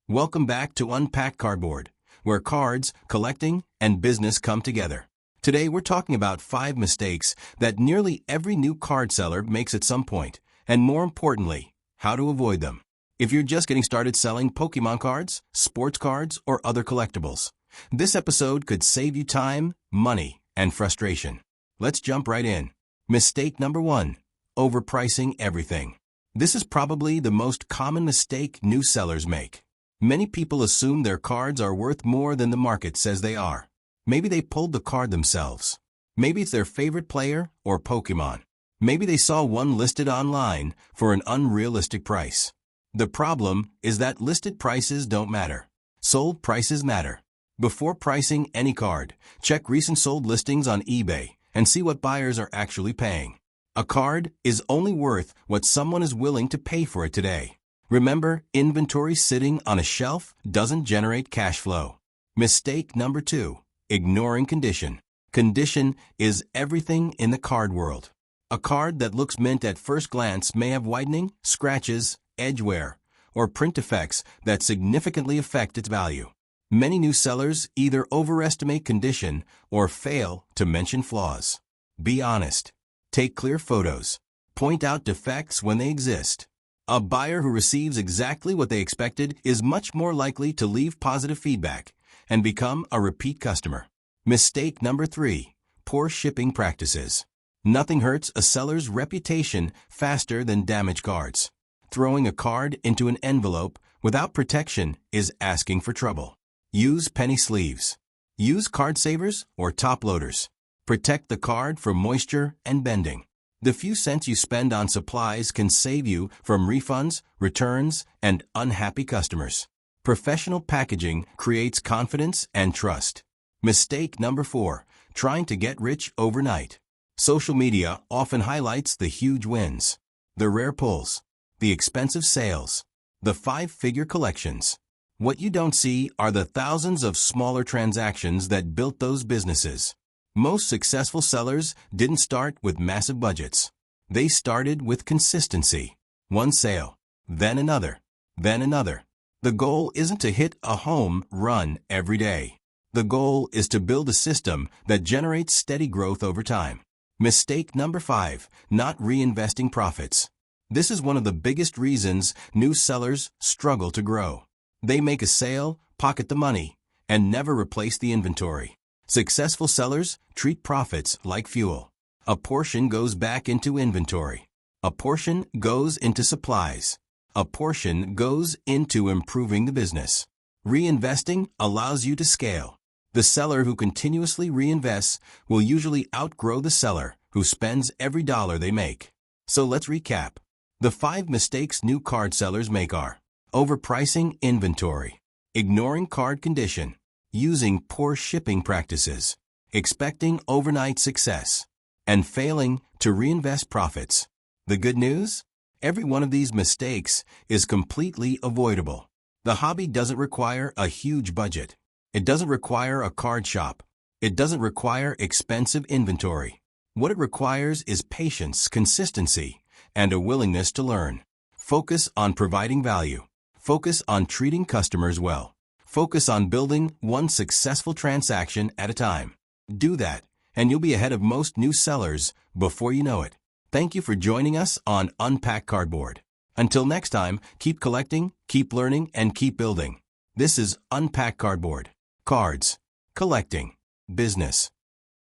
Welcome back to Unpacked Cardboard, where cards, collecting, and business come together. Today we're talking about 5 mistakes that nearly every new card seller makes at some point, and more importantly, how to avoid them. If you're just getting started selling Pokémon cards, sports cards, or other collectibles, this episode could save you time, money, and frustration. Let's jump right in. Mistake number 1. Overpricing everything. This is probably the most common mistake new sellers make. Many people assume their cards are worth more than the market says they are. Maybe they pulled the card themselves. Maybe it's their favorite player or Pokémon. Maybe they saw one listed online for an unrealistic price. The problem is that listed prices don't matter. Sold prices matter. Before pricing any card, check recent sold listings on eBay and see what buyers are actually paying. A card is only worth what someone is willing to pay for it today. Remember, inventory sitting on a shelf doesn't generate cash flow. Mistake number 2. Ignoring condition. Condition is everything in the card world. A card that looks mint at first glance may have whitening, scratches, edge wear, or print effects that significantly affect its value. Many new sellers either overestimate condition or fail to mention flaws. Be honest. Take clear photos. Point out defects when they exist. A buyer who receives exactly what they expected is much more likely to leave positive feedback and become a repeat customer. Mistake number 3. Poor shipping practices. Nothing hurts a seller's reputation faster than damaged cards. Throwing a card into an envelope without protection is asking for trouble. Use penny sleeves. Use card savers or top loaders. Protect the card from moisture and bending. The few cents you spend on supplies can save you from refunds, returns, and unhappy customers. Professional packaging creates confidence and trust. Mistake number 4. Trying to get rich overnight. Social media often highlights the huge wins, the rare pulls, the expensive sales, the 5-figure collections. What you don't see are the thousands of smaller transactions that built those businesses. Most successful sellers didn't start with massive budgets. They started with consistency. One sale, then another, then another. The goal isn't to hit a home run every day. The goal is to build a system that generates steady growth over time. Mistake number 5. Not reinvesting profits. This is one of the biggest reasons new sellers struggle to grow. They make a sale, pocket the money, and never replace the inventory. Successful sellers treat profits like fuel. A portion goes back into inventory. A portion goes into supplies. A portion goes into improving the business. Reinvesting allows you to scale. The seller who continuously reinvests will usually outgrow the seller who spends every dollar they make. So let's recap. The 5 mistakes new card sellers make are: overpricing inventory, ignoring card condition, using poor shipping practices, expecting overnight success, and failing to reinvest profits. The good news? Every one of these mistakes is completely avoidable. The hobby doesn't require a huge budget. It doesn't require a card shop. It doesn't require expensive inventory. What it requires is patience, consistency, and a willingness to learn. Focus on providing value. Focus on treating customers well. Focus on building one successful transaction at a time. Do that, and you'll be ahead of most new sellers before you know it. Thank you for joining us on Unpacked Cardboard. Until next time, keep collecting, keep learning, and keep building. This is Unpacked Cardboard. Cards, collecting, business.